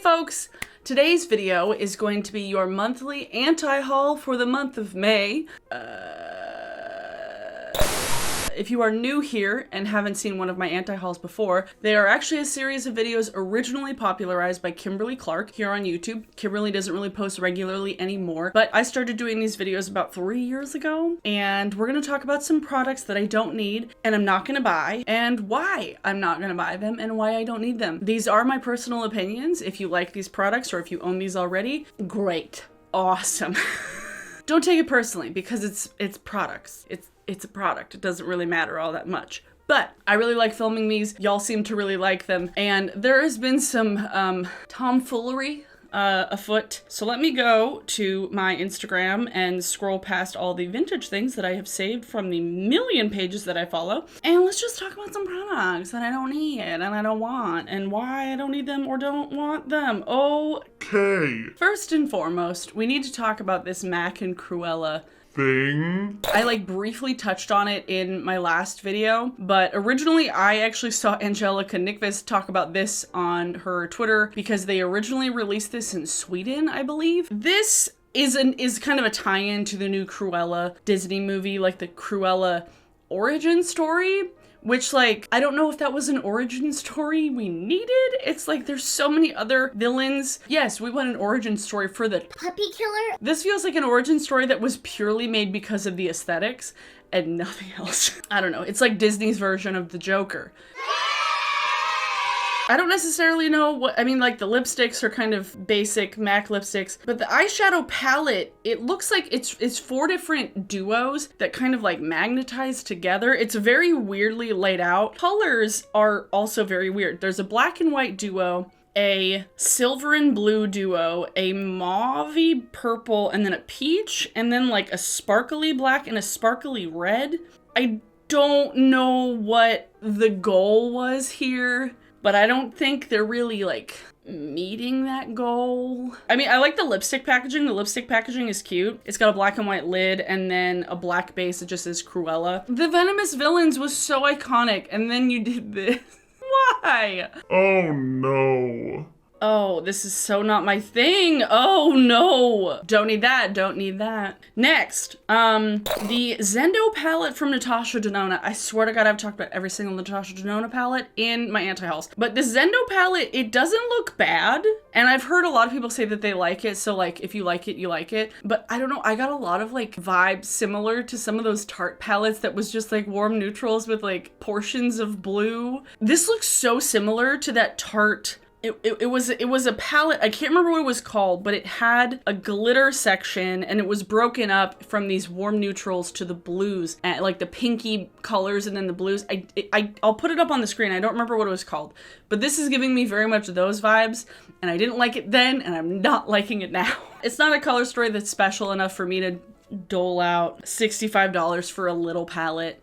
folks, today's video is going to be your monthly anti-haul for the month of May. If you are new here and haven't seen one of my anti-hauls before, they are actually a series of videos originally popularized by Kimberly Clark here on YouTube. Kimberly doesn't really post regularly anymore, but I started doing these videos about 3 years ago, and we're gonna talk about some products that I don't need and I'm not gonna buy, and why I'm not gonna buy them and why I don't need them. These are my personal opinions. If you like these products or if you own these already, great, awesome. Don't take it personally because it's products. It's a product. It doesn't really matter all that much. But I really like filming these. Y'all seem to really like them. And there has been some tomfoolery afoot. So let me go to my Instagram and scroll past all the vintage things that I have saved from the million pages that I follow. And let's just talk about some products that I don't need and I don't want and why I don't need them or don't want them. Okay. First and foremost, we need to talk about this MAC and Cruella thing. I briefly touched on it in my last video, but originally I actually saw Angelica Nyqvist talk about this on her Twitter because they originally released this in Sweden, I believe. This is kind of a tie-in to the new Cruella Disney movie, like the Cruella origin story. Which, I don't know if that was an origin story we needed. It's there's so many other villains. Yes, we want an origin story for the puppy killer. This feels like an origin story that was purely made because of the aesthetics and nothing else. I don't know. It's like Disney's version of the Joker. I don't necessarily know what, the lipsticks are kind of basic MAC lipsticks, but the eyeshadow palette, it looks like it's 4 different duos that kind of magnetize together. It's very weirdly laid out. Colors are also very weird. There's a black and white duo, a silver and blue duo, a mauve-y purple, and then a peach, and then a sparkly black and a sparkly red. I don't know what the goal was here, but I don't think they're really, meeting that goal. I like the lipstick packaging. The lipstick packaging is cute. It's got a black and white lid and then a black base that just says Cruella. The Venomous Villains was so iconic, and then you did this. Why? Oh, no. Oh, this is so not my thing. Oh, no. Don't need that. Don't need that. Next, the Zendo palette from Natasha Denona. I swear to God, I've talked about every single Natasha Denona palette in my anti-hauls. But the Zendo palette, it doesn't look bad. And I've heard a lot of people say that they like it. So, if you like it, you like it. But I don't know. I got a lot of, vibes similar to some of those Tarte palettes that was just, warm neutrals with, portions of blue. This looks so similar to that Tarte. It was a palette, I can't remember what it was called, but it had a glitter section and it was broken up from these warm neutrals to the blues, and the pinky colors and then the blues. I'll put it up on the screen. I don't remember what it was called, but this is giving me very much those vibes, and I didn't like it then and I'm not liking it now. It's not a color story that's special enough for me to dole out $65 for a little palette.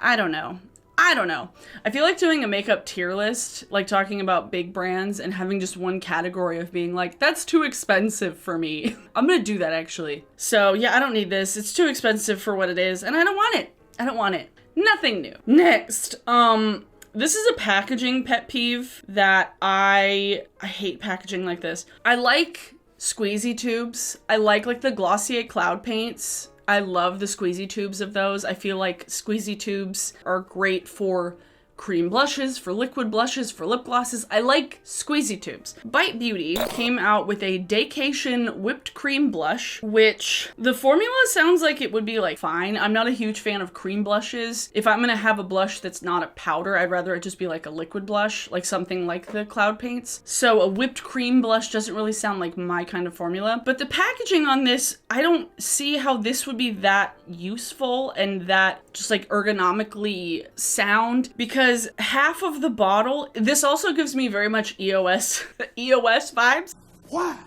I don't know. I feel like doing a makeup tier list, talking about big brands and having just one category of being that's too expensive for me. I'm gonna do that actually. So yeah, I don't need this. It's too expensive for what it is and I don't want it. I don't want it. Nothing new. Next, this is a packaging pet peeve that I hate packaging like this. I like squeezy tubes. I like the Glossier cloud paints. I love the squeezy tubes of those. I feel like squeezy tubes are great for cream blushes, for liquid blushes, for lip glosses. I like squeezy tubes. Bite Beauty came out with a Daycation whipped cream blush, which the formula sounds like it would be fine. I'm not a huge fan of cream blushes. If I'm gonna have a blush that's not a powder, I'd rather it just be a liquid blush, something like the cloud paints. So a whipped cream blush doesn't really sound like my kind of formula. But the packaging on this, I don't see how this would be that useful and that just ergonomically sound, because half of the bottle, this also gives me very much EOS vibes. Why?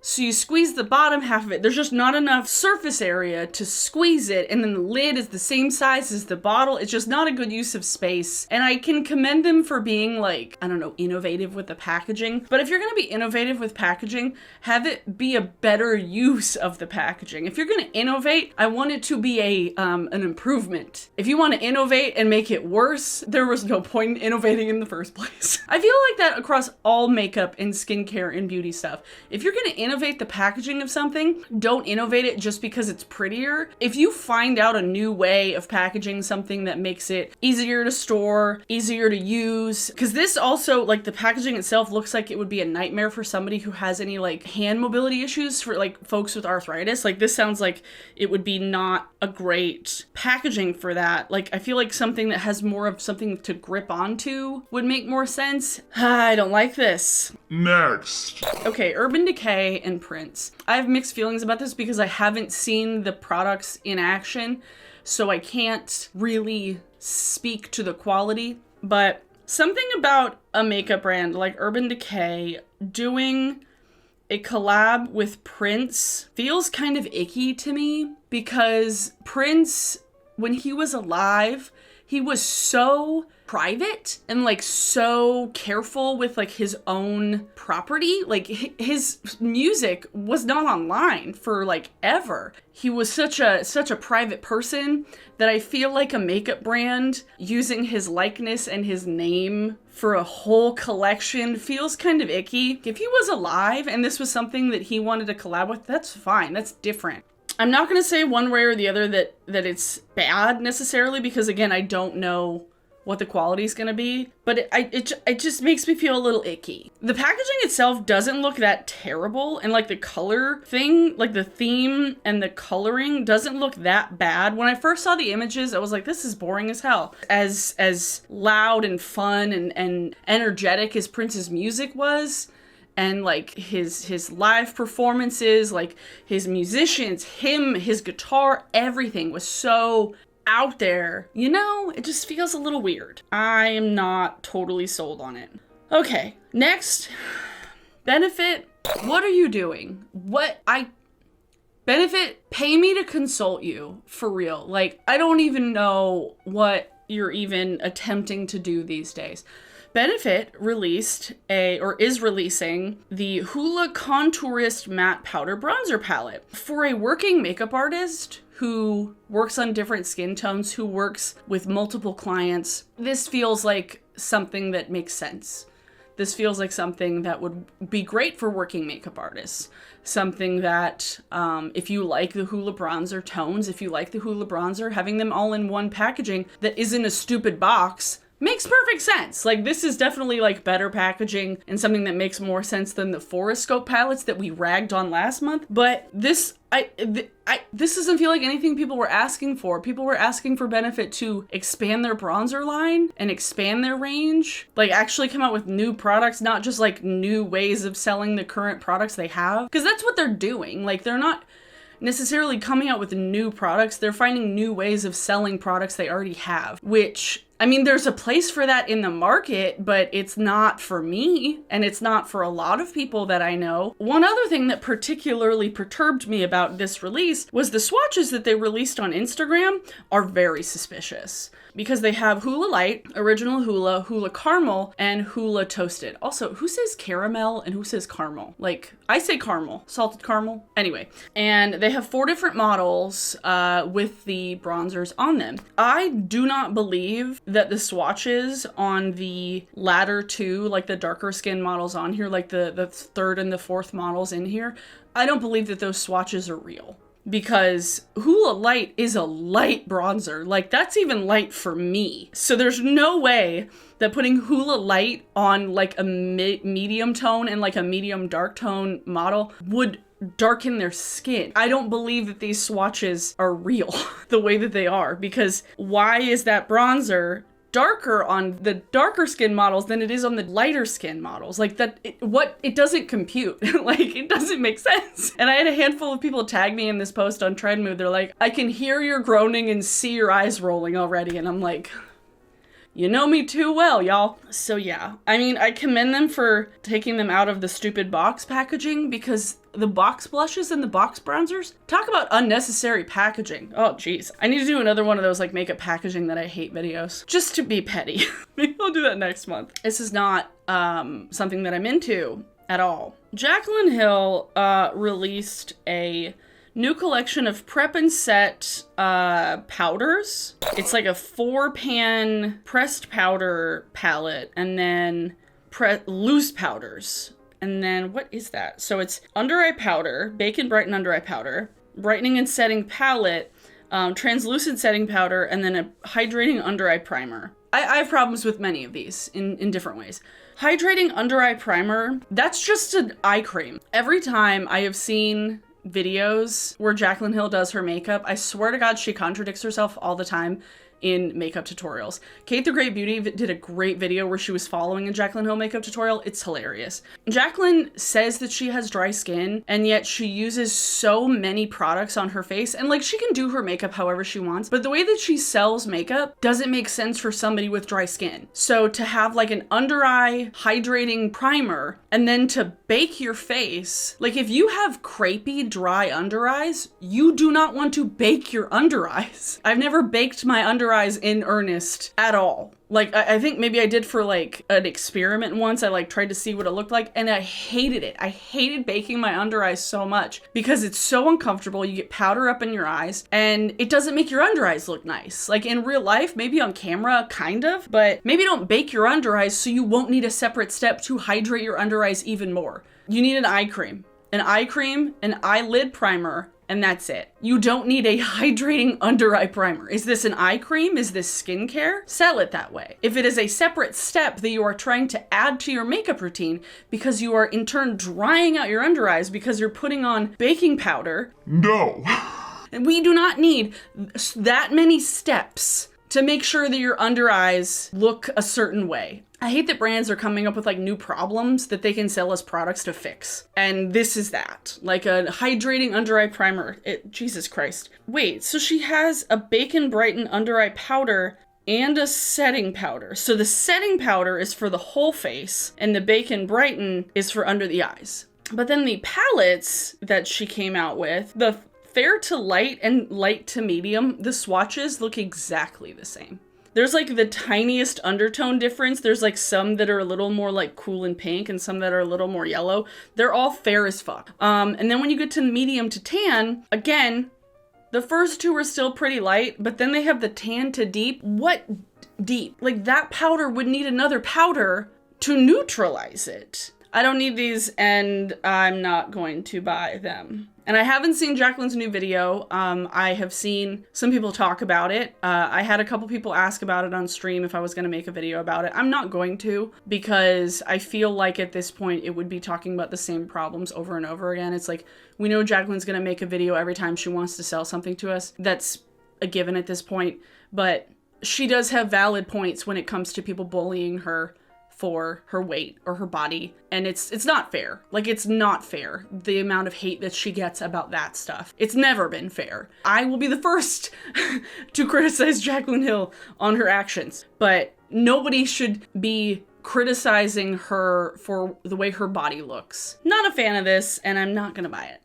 So you squeeze the bottom half of it. There's just not enough surface area to squeeze it. And then the lid is the same size as the bottle. It's just not a good use of space. And I can commend them for being like, I don't know, innovative with the packaging. But if you're going to be innovative with packaging, have it be a better use of the packaging. If you're going to innovate, I want it to be an improvement. If you want to innovate and make it worse, there was no point in innovating in the first place. I feel like that across all makeup and skincare and beauty stuff. If you're going to innovate the packaging of something, don't innovate it just because it's prettier. If you find out a new way of packaging something that makes it easier to store, easier to use, because this also, like, the packaging itself looks like it would be a nightmare for somebody who has any like hand mobility issues, for like folks with arthritis. Like, this sounds like it would be not a great packaging for that. Like, I feel like something that has more of something to grip onto would make more sense. I don't like this. Next. Okay, Urban Decay and Prince. I have mixed feelings about this because I haven't seen the products in action, so I can't really speak to the quality, but something about a makeup brand like Urban Decay doing a collab with Prince feels kind of icky to me, because Prince, when he was alive, he was so private and like so careful with like his own property. Like, his music was not online for like ever. He was such a private person that I feel like a makeup brand using his likeness and his name for a whole collection feels kind of icky. If he was alive and this was something that he wanted to collab with, that's fine. That's different. I'm not going to say one way or the other that it's bad necessarily, because again, I don't know what the quality is going to be, but it just makes me feel a little icky. The packaging itself doesn't look that terrible, and like the color thing, like the theme and the coloring doesn't look that bad. When I first saw the images, I was like, this is boring as hell. As loud and fun and energetic as Prince's music was, and like his live performances, like his musicians, his guitar, everything was so out there, you know, it just feels a little weird. I am not totally sold on it. Okay, next, Benefit. What are you doing? Benefit, pay me to consult you, for real. Like, I don't even know what you're even attempting to do these days. Benefit is releasing the Hoola Contourist Matte Powder Bronzer Palette. For a working makeup artist who works on different skin tones, who works with multiple clients, this feels like something that makes sense. This feels like something that would be great for working makeup artists. Something that, if you like the Hoola bronzer tones, if you like the Hoola bronzer, having them all in one packaging that isn't a stupid box makes perfect sense. Like, this is definitely like better packaging and something that makes more sense than the Foroscope palettes that we ragged on last month. But this doesn't feel like anything people were asking for. People were asking for Benefit to expand their bronzer line and expand their range. Like, actually come out with new products, not just like new ways of selling the current products they have. Because that's what they're doing. Like, they're not necessarily coming out with new products. They're finding new ways of selling products they already have, which, I mean, there's a place for that in the market, but it's not for me, and it's not for a lot of people that I know. One other thing that particularly perturbed me about this release was the swatches that they released on Instagram are very suspicious, because they have Hoola Light, Original Hoola, Hoola Caramel, and Hoola Toasted. Also, who says caramel and who says caramel? Like, I say caramel, salted caramel. Anyway, and they have 4 different models with the bronzers on them. I do not believe that the swatches on the latter 2, like the darker skin models on here, like the 3rd and the 4th models in here, I don't believe that those swatches are real. Because Hoola Light is a light bronzer. Like, that's even light for me. So there's no way that putting Hoola Light on like a medium tone and like a medium dark tone model would darken their skin. I don't believe that these swatches are real the way that they are, because why is that bronzer darker on the darker skin models than it is on the lighter skin models? Like, that, it doesn't compute. Like, it doesn't make sense. And I had a handful of people tag me in this post on Trendmood. They're like, I can hear your groaning and see your eyes rolling already. And I'm like, you know me too well, y'all. So yeah, I mean, I commend them for taking them out of the stupid box packaging, because the box blushes and the box bronzers. Talk about unnecessary packaging. Oh, geez. I need to do another one of those like makeup packaging that I hate videos. Just to be petty. Maybe I'll do that next month. This is not something that I'm into at all. Jaclyn Hill released a new collection of prep and set powders. It's like a 4-pan pressed powder palette and then loose powders. And then what is that? So it's under eye powder, Bake and Brighten under eye powder, brightening and setting palette, translucent setting powder, and then a hydrating under eye primer. I have problems with many of these in different ways. Hydrating under eye primer, that's just an eye cream. Every time I have seen videos where Jaclyn Hill does her makeup, I swear to God, she contradicts herself all the time in makeup tutorials. Kate the Great Beauty did a great video where she was following a Jaclyn Hill makeup tutorial. It's hilarious. Jaclyn says that she has dry skin, and yet she uses so many products on her face, and like she can do her makeup however she wants, but the way that she sells makeup doesn't make sense for somebody with dry skin. So to have like an under eye hydrating primer and then to bake your face, like if you have crepey dry under eyes, you do not want to bake your under eyes. I've never baked my under eyes in earnest at all. Like, I think maybe I did for like an experiment once. I like tried to see what it looked like and I hated it. I hated baking my under eyes so much because it's so uncomfortable. You get powder up in your eyes and it doesn't make your under eyes look nice. Like in real life, maybe on camera, kind of, but maybe don't bake your under eyes so you won't need a separate step to hydrate your under eyes even more. You need an eye cream, an eyelid primer, and that's it. You don't need a hydrating under eye primer. Is this an eye cream? Is this skincare? Sell it that way. If it is a separate step that you are trying to add to your makeup routine because you are in turn drying out your under eyes because you're putting on baking powder. No. And we do not need that many steps to make sure that your under eyes look a certain way. I hate that brands are coming up with like new problems that they can sell as products to fix. And this is that. Like a hydrating under eye primer. Jesus Christ. Wait, so she has a Bake and Brighten under eye powder and a setting powder. So the setting powder is for the whole face and the Bake and Brighten is for under the eyes. But then the palettes that she came out with, the fair to light and light to medium, the swatches look exactly the same. There's like the tiniest undertone difference. There's like some that are a little more like cool and pink and some that are a little more yellow. They're all fair as fuck. And then when you get to medium to tan, again, the first two are still pretty light, but then they have the tan to deep. What deep? Like that powder would need another powder to neutralize it. I don't need these and I'm not going to buy them. And I haven't seen Jaclyn's new video. I have seen some people talk about it. I had a couple people ask about it on stream if I was going to make a video about it. I'm not going to because I feel like at this point it would be talking about the same problems over and over again. It's like, we know Jaclyn's going to make a video every time she wants to sell something to us. That's a given at this point. But she does have valid points when it comes to people bullying her for her weight or her body, and it's not fair. Like, it's not fair, the amount of hate that she gets about that stuff. It's never been fair. I will be the first to criticize Jaclyn Hill on her actions, but nobody should be criticizing her for the way her body looks. Not a fan of this, and I'm not gonna buy it,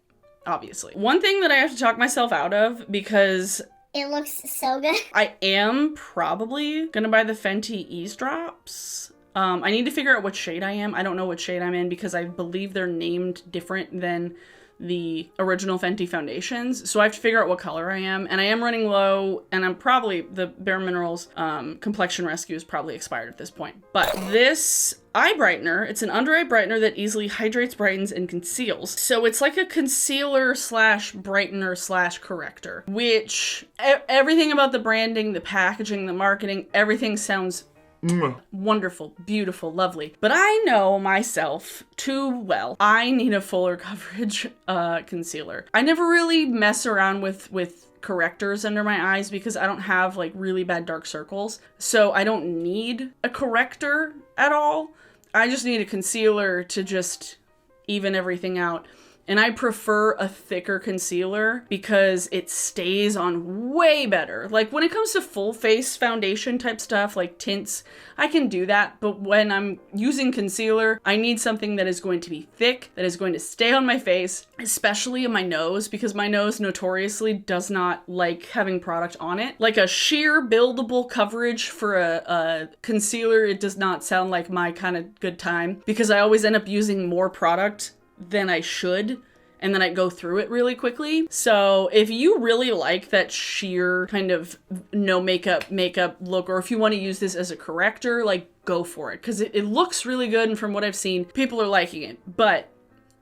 obviously. One thing that I have to talk myself out of, because it looks so good. I am probably gonna buy the Fenty Eavesdrops. I need to figure out what shade I am. I don't know what shade I'm in because I believe they're named different than the original Fenty foundations. So I have to figure out what color I am. And I am running low, and I'm probably, the Bare Minerals Complexion Rescue is probably expired at this point. But this eye brightener, it's an under eye brightener that easily hydrates, brightens, and conceals. So it's like a concealer slash brightener slash corrector, which everything about the branding, the packaging, the marketing, everything sounds wonderful, beautiful, lovely. But I know myself too well. I need a fuller coverage concealer. I never really mess around with correctors under my eyes because I don't have like really bad dark circles. So I don't need a corrector at all. I just need a concealer to just even everything out. And I prefer a thicker concealer because it stays on way better. Like when it comes to full face foundation type stuff, like tints, I can do that. But when I'm using concealer, I need something that is going to be thick, that is going to stay on my face, especially in my nose, because my nose notoriously does not like having product on it. Like a sheer buildable coverage for a concealer, it does not sound like my kind of good time because I always end up using more product than I should, and then I go through it really quickly. So if you really like that sheer kind of no makeup look, or if you want to use this as a corrector, like go for it, because it looks really good, and from what I've seen, people are liking it. But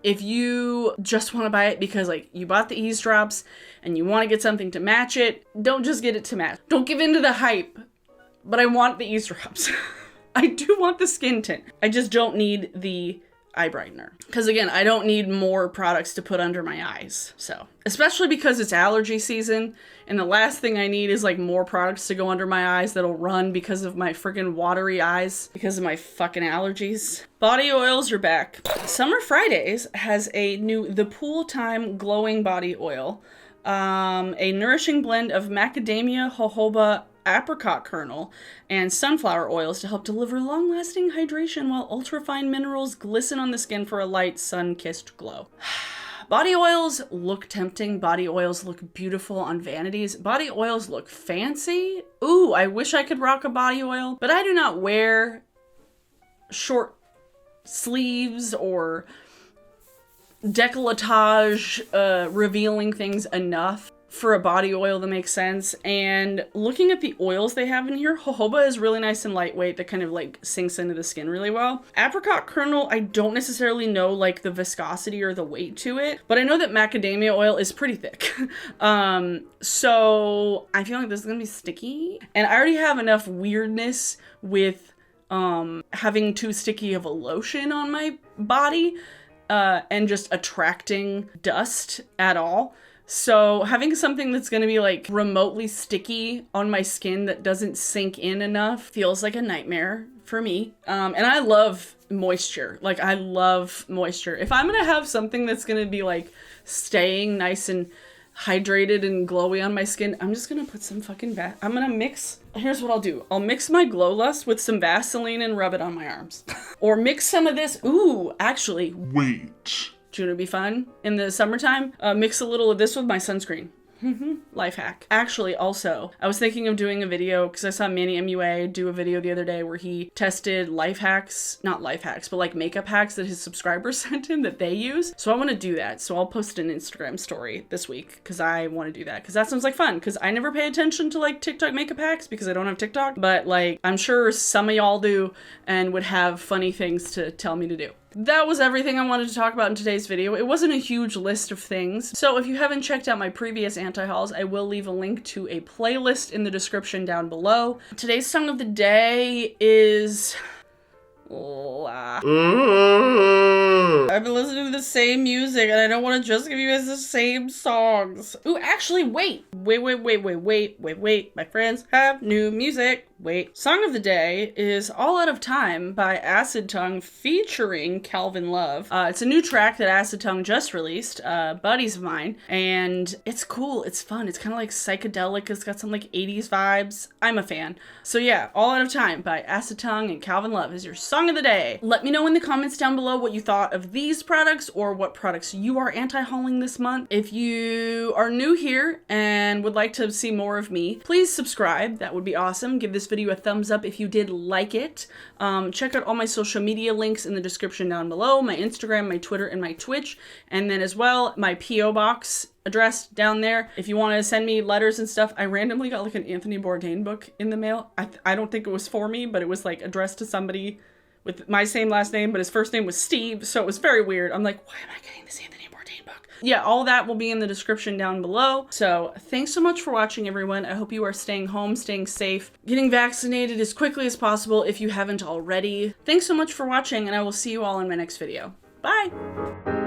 if you just want to buy it because like you bought the ease drops and you want to get something to match it, don't just get it to match. Don't give in to the hype. But I want the ease drops. I do want the skin tint. I just don't need the eye brightener. Because again, I don't need more products to put under my eyes. So, especially because it's allergy season, and the last thing I need is like more products to go under my eyes that'll run because of my freaking watery eyes, because of my fucking allergies. Body oils are back. Summer Fridays has a new The Pool Time Glowing Body Oil. A nourishing blend of macadamia, jojoba, apricot kernel, and sunflower oils to help deliver long-lasting hydration while ultra-fine minerals glisten on the skin for a light, sun-kissed glow. Body oils look tempting. Body oils look beautiful on vanities. Body oils look fancy. Ooh, I wish I could rock a body oil, but I do not wear short sleeves or décolletage revealing things enough for a body oil that makes sense. And looking at the oils they have in here, jojoba is really nice and lightweight, that kind of like sinks into the skin really well. Apricot kernel, I don't necessarily know like the viscosity or the weight to it, but I know that macadamia oil is pretty thick. So I feel like this is gonna be sticky, and I already have enough weirdness with having too sticky of a lotion on my body and just attracting dust at all. So having something that's going to be like remotely sticky on my skin that doesn't sink in enough feels like a nightmare for me. And I love moisture. Like I love moisture. If I'm going to have something that's going to be like staying nice and hydrated and glowy on my skin, I'm just going to put some fucking I'm going to mix. Here's what I'll do. I'll mix my Glow Lust with some Vaseline and rub it on my arms. Or mix some of this. Ooh, actually. Wait. Do you know, it'd be fun in the summertime? Mix a little of this with my sunscreen. Life hack. Actually, also, I was thinking of doing a video because I saw Manny MUA do a video the other day where he tested life hacks, not life hacks, but like makeup hacks that his subscribers sent him that they use. So I want to do that. So I'll post an Instagram story this week because I want to do that, because that sounds like fun, because I never pay attention to like TikTok makeup hacks because I don't have TikTok, but like I'm sure some of y'all do and would have funny things to tell me to do. That was everything I wanted to talk about in today's video. It wasn't a huge list of things. So if you haven't checked out my previous anti-hauls, I will leave a link to a playlist in the description down below. Today's song of the day is... I've been listening to the same music and I don't want to just give you guys the same songs. Ooh, actually, wait. My friends have new music. Wait. Song of the day is All Out of Time by Acid Tongue featuring Calvin Love. It's a new track that Acid Tongue just released, buddies of mine, and it's cool, it's fun, it's kind of like psychedelic, it's got some like 80s vibes. I'm a fan. So yeah, All Out of Time by Acid Tongue and Calvin Love is your song of the day. Let me know in the comments down below what you thought of these products or what products you are anti-hauling this month. If you are new here and would like to see more of me, please subscribe. That would be awesome. Give this video a thumbs up if you did like it. Check out all my social media links in the description down below, my Instagram, my Twitter, and my Twitch, and then as well my P.O. box address down there if you want to send me letters and stuff. I randomly got like an Anthony Bourdain book in the mail. I don't think it was for me, but it was like addressed to somebody with my same last name, but his first name was Steve, so it was very weird. I'm like, why am I getting this Anthony Bourdain book? Yeah, all that will be in the description down below. So thanks so much for watching, everyone. I hope you are staying home, staying safe, getting vaccinated as quickly as possible if you haven't already. Thanks so much for watching, and I will see you all in my next video. Bye!